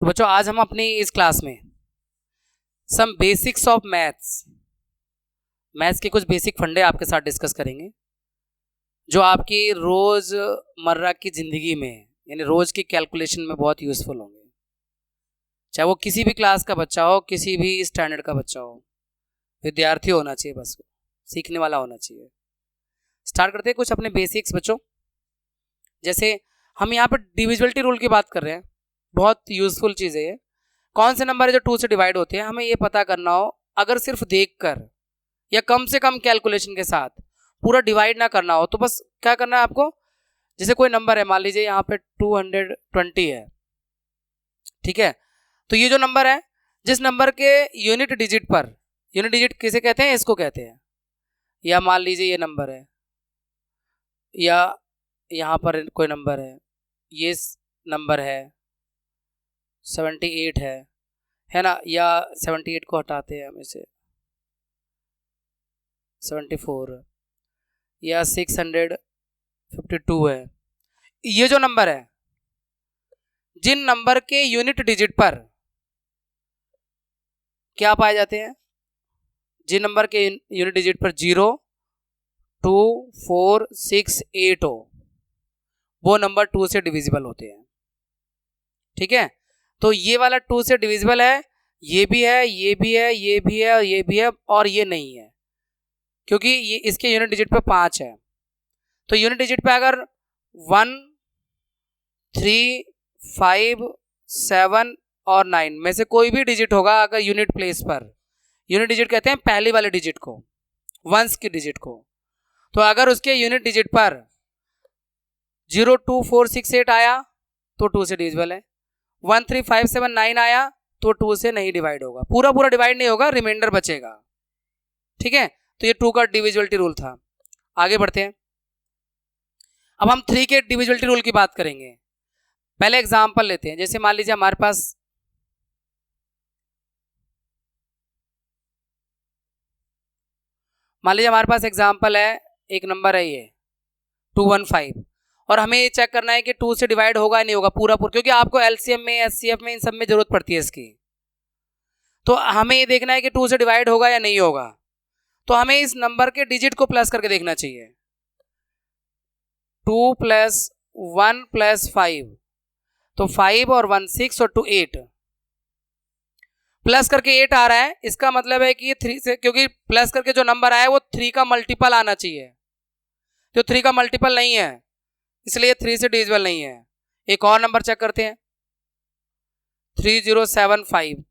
तो बच्चों आज हम अपनी इस क्लास में सम बेसिक्स ऑफ मैथ्स के कुछ बेसिक फंडे आपके साथ डिस्कस करेंगे जो आपकी रोज़मर्रा की ज़िंदगी में यानी रोज़ की कैलकुलेशन में बहुत यूज़फुल होंगे। चाहे वो किसी भी क्लास का बच्चा हो, किसी भी स्टैंडर्ड का बच्चा हो, विद्यार्थी होना चाहिए, बस सीखने वाला होना चाहिए। स्टार्ट करते हैं कुछ अपने बेसिक्स बच्चों। जैसे हम यहाँ पर डिविजिबिलिटी रूल की बात कर रहे हैं, बहुत यूज़फुल चीज़ है ये। कौन से नंबर है जो 2 से डिवाइड होते हैं, हमें ये पता करना हो, अगर सिर्फ देखकर या कम से कम कैलकुलेशन के साथ पूरा डिवाइड ना करना हो तो बस क्या करना है आपको। जैसे कोई नंबर है, मान लीजिए यहाँ पे 220 है, ठीक है। तो ये जो नंबर है, जिस नंबर के यूनिट डिजिट किसे कहते हैं, इसको कहते हैं। या मान लीजिए ये नंबर है, या यहाँ पर कोई नंबर है, ये नंबर है 78 है ना, या 78 को हटाते हैं हम, इसे 74 या 652 है। ये जो नंबर है, जिन नंबर के यूनिट डिजिट पर क्या पाए जाते हैं, जिन नंबर के यूनिट डिजिट पर 0, 2, 4, 6, 8 हो, वो नंबर 2 से डिविजिबल होते हैं, ठीक है। तो ये वाला 2 से डिविजिबल है, ये भी है, ये भी है, ये भी है, और ये भी है, और ये नहीं है, क्योंकि ये इसके यूनिट डिजिट पे 5 है। तो यूनिट डिजिट पे अगर 1, 3, 5, 7 और 9 में से कोई भी डिजिट होगा, अगर यूनिट प्लेस पर, यूनिट डिजिट कहते हैं पहली वाले डिजिट को, वंस की डिजिट को, तो अगर उसके यूनिट डिजिट पर 0, 2, 4, 6, 8 आया तो 2 से डिविजिबल है। 1, 3, 5, 7, 9 आया तो 2 से नहीं डिवाइड होगा, पूरा पूरा डिवाइड नहीं होगा, रिमाइंडर बचेगा, ठीक है। तो ये 2 का डिविजिबिलिटी रूल था। आगे बढ़ते हैं, अब हम 3 के डिविजिबिलिटी रूल की बात करेंगे। पहले एग्जांपल लेते हैं। जैसे मान लीजिए हमारे पास एग्जांपल है, एक नंबर है ये 215, और हमें ये चेक करना है कि 2 से डिवाइड होगा या नहीं होगा पूरा पूरा, क्योंकि आपको एलसीएम में, एचसीएफ में, इन सब में जरूरत पड़ती है इसकी। तो हमें ये देखना है कि 2 से डिवाइड होगा या नहीं होगा, तो हमें इस नंबर के डिजिट को प्लस करके देखना चाहिए। 2 + 1 + 5, तो 5 और 1 6 और 2 8, प्लस करके 8 आ रहा है, इसका मतलब है कि ये 3 से, क्योंकि प्लस करके जो नंबर आया है वो 3 का मल्टीपल आना चाहिए, तो 3 का मल्टीपल नहीं है, इसलिए 3 से डिविजिबल नहीं है। एक और नंबर चेक करते हैं, 3075।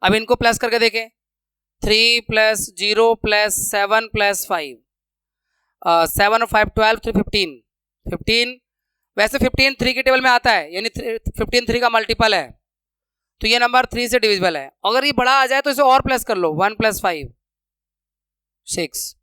अब इनको प्लस करके देखें, 3 + 0 + 7 + 5, 7 और 5 12, 3 15। वैसे 15 3 के टेबल में आता है, यानी 15 3 का मल्टीपल है, तो ये नंबर 3 से डिविजिबल है। अगर ये बड़ा आ जाए तो इसे और प्लस कर लो, 1 + 5 6,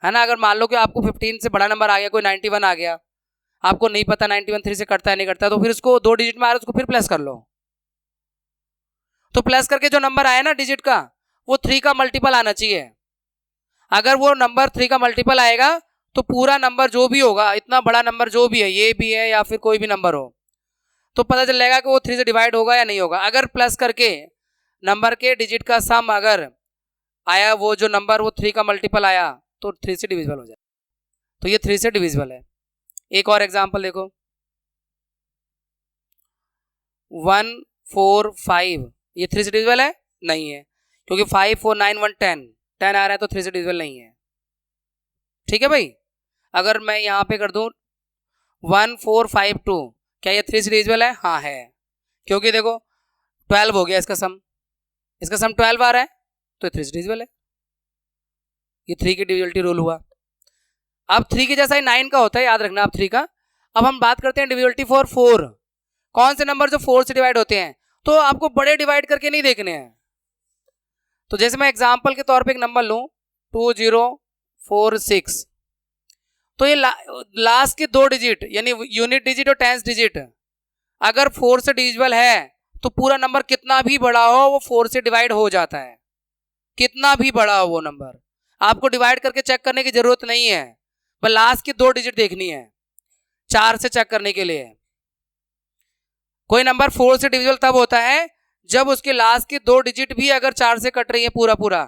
है ना। अगर मान लो कि आपको 15 से बड़ा नंबर आ गया, कोई 91 आ गया, आपको नहीं पता 91 3 से कटता है नहीं कटता, तो फिर उसको 2 डिजिट में आ रहा है, उसको फिर प्लस कर लो। तो प्लस करके जो नंबर आया ना डिजिट का, वो 3 का मल्टीपल आना चाहिए। अगर वो नंबर 3 का मल्टीपल आएगा तो पूरा नंबर जो भी होगा, इतना बड़ा नंबर जो भी है, ये भी है या फिर कोई भी नंबर हो, तो पता चल जाएगा कि वो 3 से डिवाइड होगा या नहीं होगा। अगर प्लस करके नंबर के डिजिट का सम अगर आया, वो जो नंबर वो 3 का मल्टीपल आया, तो 3 से डिविजिबल हो जाए, तो ये 3 से डिविजिबल है। एक और एग्जांपल देखो, 1 4 5, ये 3 से डिविजिबल है नहीं है, क्योंकि 5 4 9 1 10 आ रहा है, तो 3 से डिविजिबल नहीं है, ठीक है भाई। अगर मैं यहाँ पे कर दूं 1 4 5 2, क्या ये 3 से डिविजिबल है? हाँ है, क्योंकि देखो 12 हो गया इसका सम 12 आ रहा है, तो 3 से डिविजिबल है। ये 3 की डिविजिबिलिटी रूल हुआ। अब 3 के जैसा ही 9 का होता है, याद रखना आप 3 का। अब हम बात करते हैं डिविजिबिलिटी फॉर 4। कौन से नंबर जो 4 से डिवाइड होते हैं, तो आपको बड़े डिवाइड करके नहीं देखने हैं। तो जैसे मैं एग्जांपल के तौर पे एक नंबर लूं 2046, तो ये लास्ट के 2 डिजिट यानी यूनिट डिजिट और टेंस डिजिट अगर 4 से डिविजिबल है, तो पूरा नंबर कितना भी बड़ा हो वो 4 से डिवाइड हो जाता है, कितना भी बड़ा हो वो नंबर, आपको डिवाइड करके चेक करने की जरूरत नहीं है, बस लास्ट की 2 डिजिट देखनी है 4 से चेक करने के लिए। कोई नंबर 4 से डिविजिबल तब होता है जब उसके लास्ट की 2 डिजिट भी अगर 4 से कट रही है पूरा पूरा।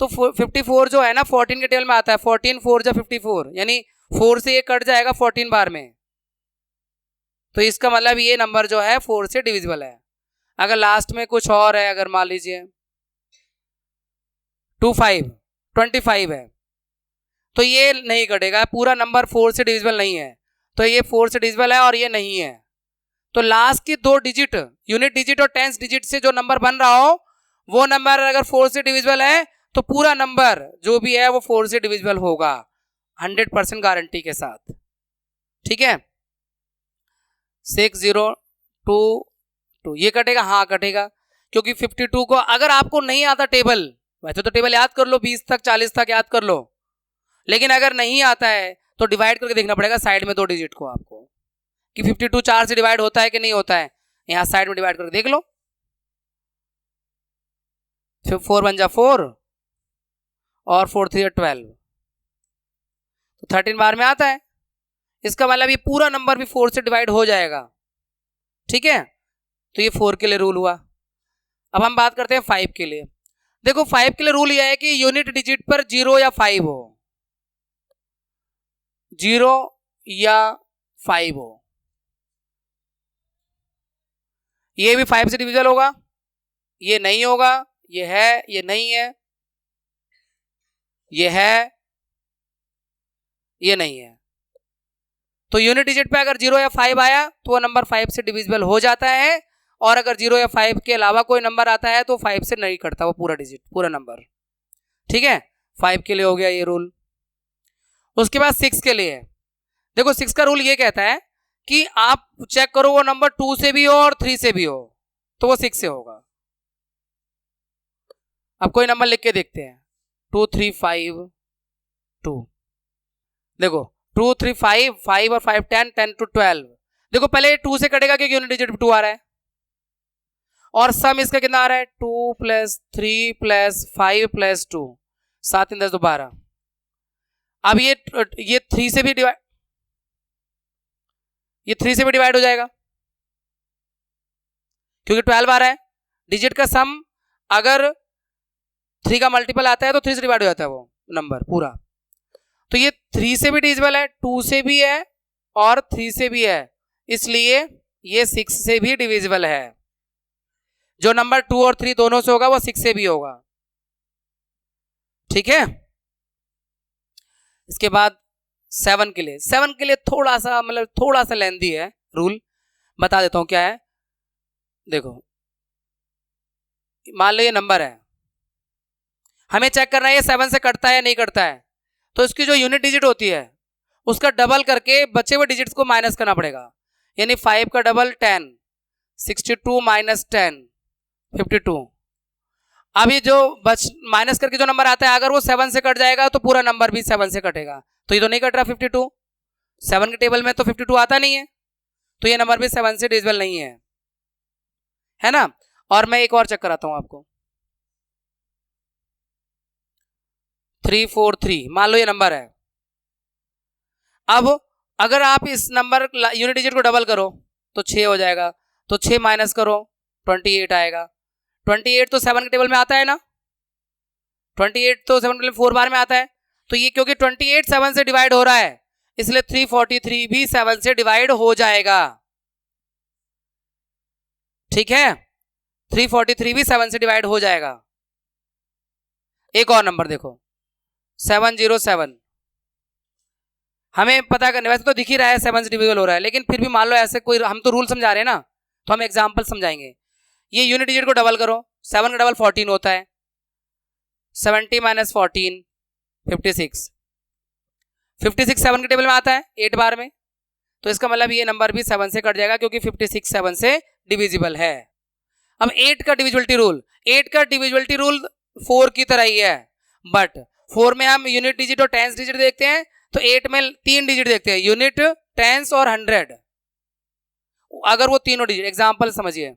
तो 54 जो है ना 14 के टेबल में आता है, 14 4 जा 54, यानी 4 से ये कट जाएगा 14 बार में। तो इसका मतलब ये नंबर जो है 4 से डिविजिबल है। अगर लास्ट में कुछ और है, अगर मान लीजिए 25 है, तो ये नहीं कटेगा, पूरा नंबर 4 से डिविजिबल नहीं है, तो ये 4 से डिविजिबल है और ये नहीं है। तो लास्ट की 2 डिजिट, यूनिट डिजिट और टेंस डिजिट से जो नंबर बन रहा हो वो नंबर अगर 4 से डिविजिबल है तो पूरा नंबर जो भी है वो 4 से डिविजिबल होगा 100% गारंटी के साथ। ठीक है, 6022 ये कटेगा, हाँ कटेगा, क्योंकि 52 को अगर आपको नहीं आता टेबल, वैसे तो टेबल याद कर लो 20 तक 40 तक याद कर लो, लेकिन अगर नहीं आता है तो डिवाइड करके देखना पड़ेगा साइड में 2 डिजिट को आपको कि 52 4 से डिवाइड होता है कि नहीं होता है। यहां साइड में डिवाइड करके देख लो, 4 1 जा 4 और 4 3 12, तो 13 बार में आता है। इसका मतलब ये पूरा नंबर भी 4 से डिवाइड हो जाएगा। ठीक है, तो ये 4 के लिए रूल हुआ। अब हम बात करते हैं 5 के लिए। देखो 5 के लिए रूल यह है कि यूनिट डिजिट पर 0 या 5 हो, 0 या 5 हो। ये भी 5 से डिविजिबल होगा, ये नहीं होगा, ये है, ये नहीं है, ये है, ये नहीं है। तो यूनिट डिजिट पे अगर 0 या 5 आया तो वो नंबर 5 से डिविजिबल हो जाता है, और अगर 0 या 5 के अलावा कोई नंबर आता है तो 5 से नहीं कटता वो पूरा डिजिट, पूरा नंबर। ठीक है, 5 के लिए हो गया ये रूल। उसके बाद 6 के लिए, देखो 6 का रूल ये कहता है कि आप चेक करो वो नंबर 2 से भी हो और 3 से भी हो, तो वो 6 से होगा। अब कोई नंबर लिख के देखते हैं, 2 3 5 2, देखो 2 3 5 5 और 5 10 10 to 12। देखो पहले 2 से कटेगा क्योंकि यूनिट डिजिट 2 आ रहा है, और सम इसका कितना आ रहा है 2 + 3 + 5 + 2, 7 × 10 = 12। अब ये 3 से भी डिवाइड, ये 3 से भी डिवाइड हो जाएगा क्योंकि 12 आ रहा है। डिजिट का सम अगर 3 का मल्टीपल आता है तो 3 से डिवाइड हो जाता है वो नंबर पूरा। तो ये 3 से भी डिविजिबल है, 2 से भी है और 3 से भी है, इसलिए ये 6 से भी डिविजिबल है। जो नंबर 2 और 3 दोनों से होगा वो 6 से भी होगा। ठीक है, इसके बाद 7 के लिए, 7 के लिए थोड़ा सा मतलब थोड़ा सा लेंथी है रूल, बता देता हूं क्या है। देखो मान लो ये नंबर है, हमें चेक करना है ये 7 से कटता है या नहीं कटता है, तो इसकी जो यूनिट डिजिट होती है उसका डबल करके बचे हुए डिजिट्स को माइनस करना पड़ेगा। यानी 5 का डबल 10, 62 - 10 52। अब ये जो माइनस करके जो नंबर आता है अगर वो 7 से कट जाएगा तो पूरा नंबर भी 7 से कटेगा, तो ये तो नहीं कट रहा 52, 7 के टेबल में तो 52 आता नहीं है, तो ये नंबर भी 7 से डिविजिबल नहीं है ना। और मैं एक और चेक कराता हूं आपको, 343 मान लो ये नंबर है। अब अगर आप इस नंबर यूनिट डिजिट को डबल करो तो 6 हो जाएगा, तो 6 माइनस करो 28 आएगा। 28 तो 7 के टेबल में आता है ना, 28 तो 7 के टेबल 4 बार में आता है, तो ये क्योंकि 28 7 से डिवाइड हो रहा है इसलिए 343 भी 7 से डिवाइड हो जाएगा। ठीक है, 343 भी 7 से डिवाइड हो जाएगा। एक और नंबर देखो 707, हमें पता करने, वैसे तो दिख ही रहा है 7 से डिविजिबल हो रहा है, लेकिन फिर भी मान लो ऐसे कोई, हम तो रूल समझा रहे हैं ना, तो हम एग्जांपल समझाएंगे। ये यूनिट डिजिट को डबल करो, 7 का डबल 14 होता है, 70 - 14 56, 56 7 के टेबल में आता है 8 बार में, तो इसका मतलब ये नंबर भी 7 से कट जाएगा क्योंकि 56 7 से डिविजिबल है। अब 8 का डिविजिबिलिटी रूल, 8 का डिविजिबिलिटी रूल 4 की तरह ही है, बट 4 में हम यूनिट डिजिट और टेंस डिजिट देखते हैं, तो 8 में 3 डिजिट देखते हैं, यूनिट, टेंस और 100। अगर वो तीनों डिजिट, एग्जांपल समझिए,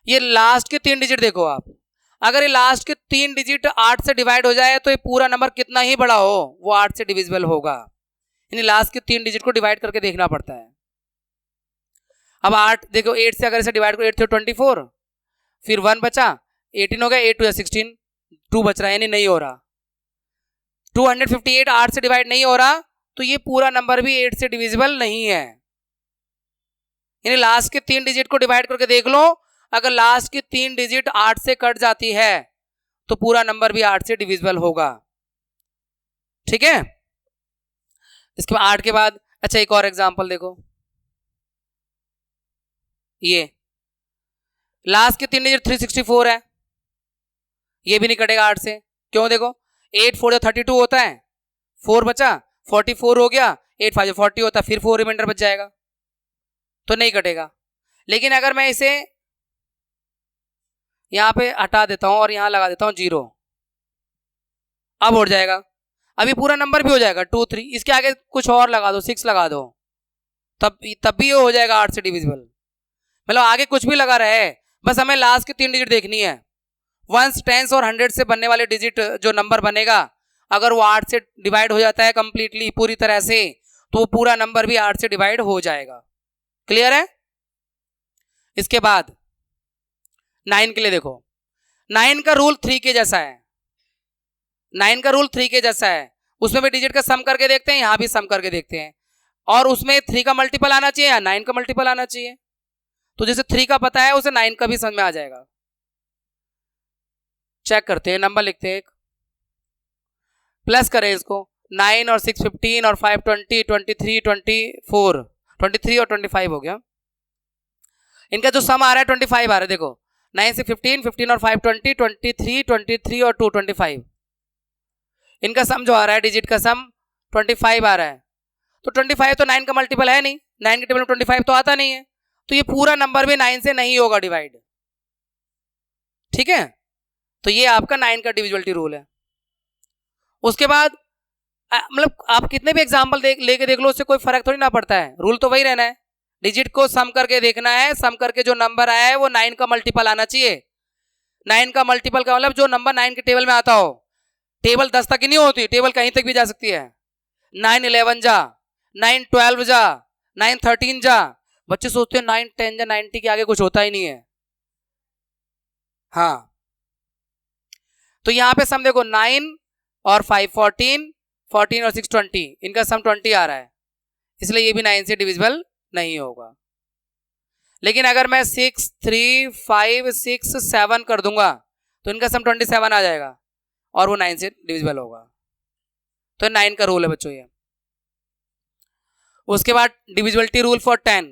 ये लास्ट के 3 डिजिट देखो आप, अगर ये लास्ट के 3 डिजिट 8 से डिवाइड हो जाए तो ये पूरा नंबर कितना ही बड़ा हो वो 8 से डिविजिबल होगा, यानी लास्ट के 3 डिजिट को डिवाइड करके देखना पड़ता है। अब 8 देखो, 8 से अगर इसे डिवाइड करो, 8 थे 24, फिर 1 बचा, 18 हो गया, 8 2 16, 2 बच रहा है, यानी नहीं हो रहा। 258 8 से डिवाइड नहीं हो रहा, तो ये पूरा नंबर भी 8 से डिविजिबल नहीं है। यानी लास्ट के 3 डिजिट को डिवाइड करके देख लो, अगर लास्ट की 3 डिजिट 8 से कट जाती है तो पूरा नंबर भी 8 से डिविजिबल होगा। ठीक है, इसके बाद 8 के बाद, अच्छा एक और एग्जांपल देखो, ये लास्ट के 3 डिजिट 364 है, ये भी नहीं कटेगा 8 से। क्यों? देखो 8 4 32 होता है, 4 बचा, 44 हो गया, 8 5 40 होता है, फिर 4 रिमाइंडर बच जाएगा, तो नहीं कटेगा। लेकिन अगर मैं इसे यहां पे हटा देता हूं और यहां लगा देता हूं 0, अब उड़ जाएगा, अभी पूरा नंबर भी हो जाएगा 2 3, इसके आगे कुछ और लगा दो, 6 लगा दो, तब भी ये हो जाएगा 8 से डिविजिबल। मतलब आगे कुछ भी लगा रहे, बस हमें लास्ट की 3 डिजिट देखनी है। वंस, टेंस और 100 से बनने वाले डिजिट जो नंबर बनेगा, अगर वो 8 से डिवाइड हो जाता है कंप्लीटली, पूरी तरह से, तो पूरा नंबर भी 8 से डिवाइड हो जाएगा। क्लियर है? इसके बाद 9 के लिए देखो, 9 का रूल 3 के जैसा है, 9 का रूल 3 के जैसा है, उसमें भी डिजिट का सम करके देखते हैं, यहां भी सम करके देखते हैं, और उसमें 3 का मल्टीपल आना चाहिए या 9 का मल्टीपल आना चाहिए। तो जैसे 3 का पता है, उसे 9 का भी समझ में आ जाएगा। चेक करते हैं, नंबर लिखते हैं, प्लस करें इसको, 9 और 6 15 और 5 20 23 24, 23 और 25 हो गया। इनका जो सम आ रहा है 25 आ रहा है, देखो 9 से 15, 15 और 5 20, 23, 23 और 2 25, इनका सम जो आ रहा है, डिजिट का सम 25 आ रहा है। तो 25 तो 9 का मल्टीपल है नहीं, 9 के टेबल में 25 तो आता नहीं है, तो ये पूरा नंबर भी 9 से नहीं होगा डिवाइड। ठीक है, तो ये आपका 9 का डिविजिबिलिटी रूल है। उसके बाद मतलब आप कितने भी एग्जाम्पल लेके देख लो, उससे कोई फर्क थोड़ी ना पड़ता है, रूल तो वही रहना है, डिजिट को सम करके देखना है, सम करके जो नंबर आया है वो 9 का मल्टीपल आना चाहिए। 9 का मल्टीपल का मतलब जो नंबर 9 के टेबल में आता हो, टेबल 10 तक ही नहीं होती, टेबल कहीं तक भी जा सकती है, 9 11 जा, 9 12 जा, 9 13 जा। बच्चे सोचते हैं 9 10 जा, 90 के आगे कुछ होता ही नहीं है। हाँ, तो यहां पे सम देखो, 9 और 5 14, 14 और 6 20, इनका सम 20 आ रहा है, इसलिए ये भी 9 से डिविजिबल नहीं होगा। लेकिन अगर मैं 6 3 5 6 7 कर दूंगा तो इनका सम 27 आ जाएगा और वो 9 से डिविजिबल होगा। तो 9 का रूल है बच्चों ये। उसके बाद डिविजिबिलिटी रूल फॉर 10।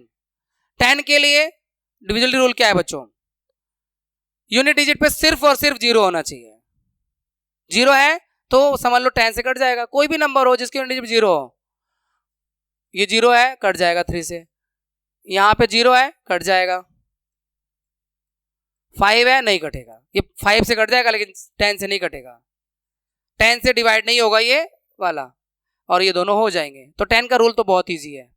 10 के लिए डिविजिबिलिटी रूल क्या है बच्चों? यूनिट डिजिट पे सिर्फ और सिर्फ 0 होना चाहिए। 0 है तो समझ लो 10 से कट जाएगा, कोई भी नंबर हो जिसकी यूनिट डिजिट 0 हो, ये 0 है कट जाएगा 3 से, यहां पे 0 है कट जाएगा, 5 है नहीं कटेगा, ये 5 से कट जाएगा लेकिन 10 से नहीं कटेगा, 10 से डिवाइड नहीं होगा ये वाला, और ये दोनों हो जाएंगे। तो 10 का रूल तो बहुत ईजी है।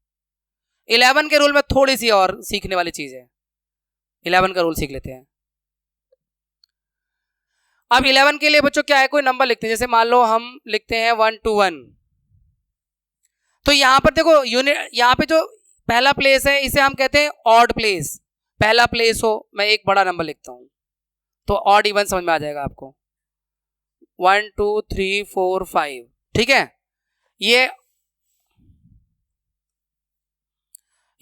11 के रूल में थोड़ी सी और सीखने वाली चीज है, 11 का रूल सीख लेते हैं। अब 11 के लिए बच्चों क्या है, कोई नंबर लिखते हैं, जैसे मान लो हम लिखते हैं 1 2 1, तो यहां पर देखो यूनिट, यहां पे जो पहला प्लेस है इसे हम कहते हैं ऑड प्लेस। पहला प्लेस हो, मैं एक बड़ा नंबर लिखता हूं तो ऑड इवन समझ में आ जाएगा आपको, 1 2 3 4 5, ठीक है।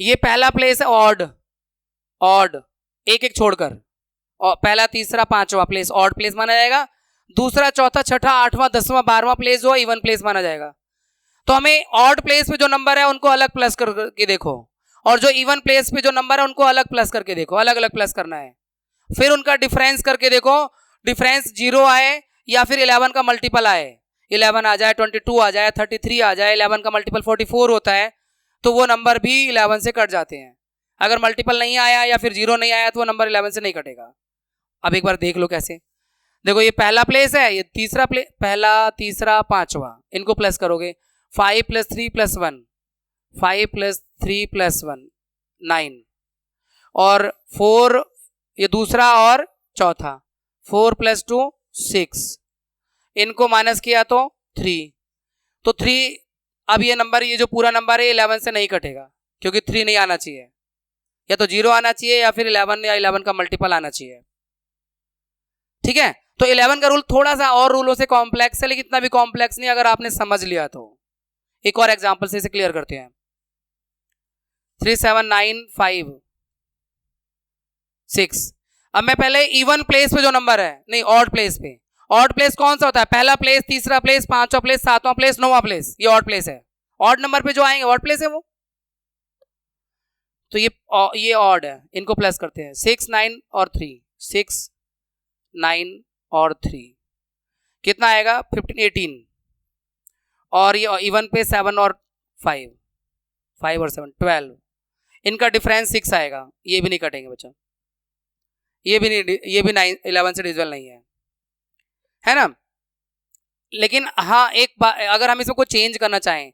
ये पहला प्लेस है ऑड, ऑड एक एक छोड़कर, और पहला तीसरा पांचवा प्लेस ऑड प्लेस माना जाएगा, दूसरा चौथा छठा आठवां 10वां 12वां प्लेस जो इवन प्लेस माना जाएगा। तो हमें ऑड प्लेस पे जो नंबर है उनको अलग प्लस करके देखो, और जो इवन प्लेस पे जो नंबर है उनको अलग प्लस करके देखो, अलग अलग प्लस करना है। फिर उनका डिफरेंस करके देखो, डिफरेंस 0 आए या फिर 11 का मल्टीपल आए, 11 आ जाए, 22 आ जाए, 33 आ जाए, 11 का मल्टीपल 44 होता है, तो वो नंबर भी 11 से कट जाते हैं। अगर मल्टीपल नहीं आया या फिर 0 नहीं आया तो वो नंबर 11 से नहीं कटेगा। अब एक बार देख लो कैसे, देखो ये पहला प्लेस है, ये तीसरा प्लेस, पहला तीसरा पांचवा, इनको प्लस करोगे, 5 + 3 + 1, 5 + 3 + 1 9, और 4 ये दूसरा और चौथा, 4 + 2 6, इनको माइनस किया तो 3, तो 3, अब ये नंबर, ये जो पूरा नंबर है 11 से नहीं कटेगा क्योंकि 3 नहीं आना चाहिए, या तो 0 आना चाहिए या फिर 11 या 11 का मल्टीपल आना चाहिए। ठीक है, तो 11 का रूल थोड़ा सा और रूलों से कॉम्प्लेक्स है, लेकिन इतना भी कॉम्प्लेक्स नहीं अगर आपने समझ लिया तो। एक और एग्जांपल से इसे क्लियर करते हैं। 37956। अब मैं पहले इवन प्लेस पे जो नंबर है, नहीं ऑड प्लेस पे, ऑड प्लेस कौन सा होता है? पहला प्लेस, तीसरा प्लेस, पांचवा प्लेस, सातवां प्लेस, नौवां प्लेस, ये ऑड प्लेस है। ऑड नंबर पे जो आएंगे ऑड प्लेस है वो। तो ये ऑड है, इनको प्लस करते हैं। 6 9 और 3, 6 9 और 3 कितना आएगा? 15 18। और ये इवन पे 7 और 5, 5 और 7 12। इनका डिफरेंस 6 आएगा। ये भी नहीं कटेंगे बच्चा, ये भी नहीं, ये भी 9 11 से डिविजिबल नहीं है ना। लेकिन हाँ एक बात, अगर हम इसमें कोई चेंज करना चाहें,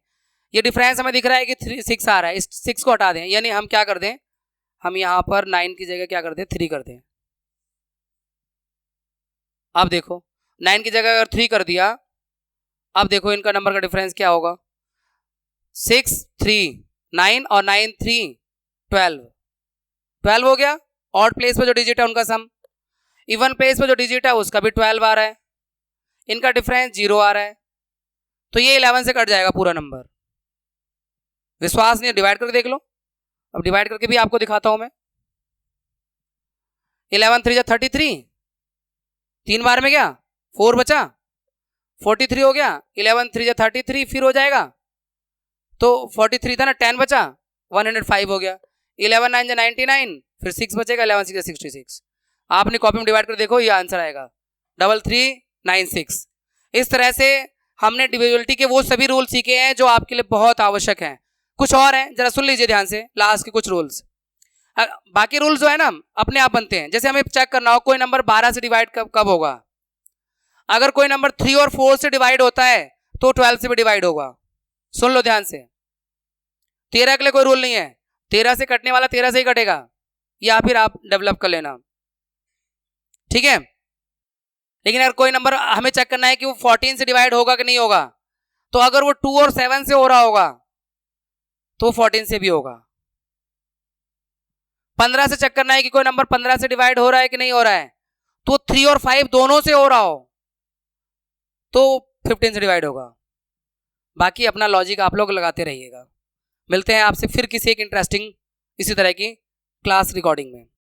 ये डिफरेंस हमें दिख रहा है कि 6 आ रहा है, इस 6 को हटा दें, यानी हम क्या कर दें, हम यहाँ पर 9 की जगह क्या कर दें? 3 कर दें। अब देखो 9 की जगह अगर 3 कर दिया, अब देखो इनका नंबर का डिफरेंस क्या होगा? 6 3 9 और 9 3 12 हो गया। ऑड प्लेस पे जो डिजिट है उनका सम, इवन प्लेस पे जो डिजिट है उसका भी 12 आ रहा है, इनका डिफरेंस 0 आ रहा है, तो ये 11 से कट जाएगा पूरा नंबर। विश्वास नहीं, डिवाइड करके देख लो। अब डिवाइड करके भी आपको दिखाता हूं मैं। 11 3 33, 3 बार में गया 4 बचा, 43 हो गया। 11 3 33 फिर हो जाएगा, तो 43 था ना, 10 बचा, 105 हो गया। 11 9 99, फिर 6 बचेगा, 11 6 66। आपने कॉपी में डिवाइड कर देखो, ये आंसर आएगा 3396। इस तरह से हमने डिविजिबिलिटी के वो सभी रूल सीखे हैं जो आपके लिए बहुत आवश्यक हैं। कुछ और हैं, जरा सुन लीजिए ध्यान से, लास्ट के कुछ रूल्स। बाकी रूल्स जो है ना अपने आप बनते हैं। जैसे हमें चेक करना हो कोई नंबर 12 से डिवाइड कब होगा। अगर कोई नंबर 3 और 4 से डिवाइड होता है तो 12 से भी डिवाइड होगा। सुन लो ध्यान से। 13 के लिए कोई रूल नहीं है, 13 से कटने वाला 13 से ही कटेगा, या फिर आप डेवलप कर लेना, ठीक है। लेकिन अगर कोई नंबर हमें चेक करना है कि वो 14 से डिवाइड होगा कि नहीं होगा, तो अगर वो 2 और 7 से हो रहा होगा तो 14 से भी होगा। 15 से चेक करना है कि कोई नंबर 15 से डिवाइड हो रहा है कि नहीं हो रहा है, तो 3 और 5 दोनों से हो रहा हो तो 15 से डिवाइड होगा। बाकी अपना लॉजिक आप लोग लगाते रहिएगा। मिलते हैं आपसे फिर किसी एक इंटरेस्टिंग इसी तरह की क्लास रिकॉर्डिंग में।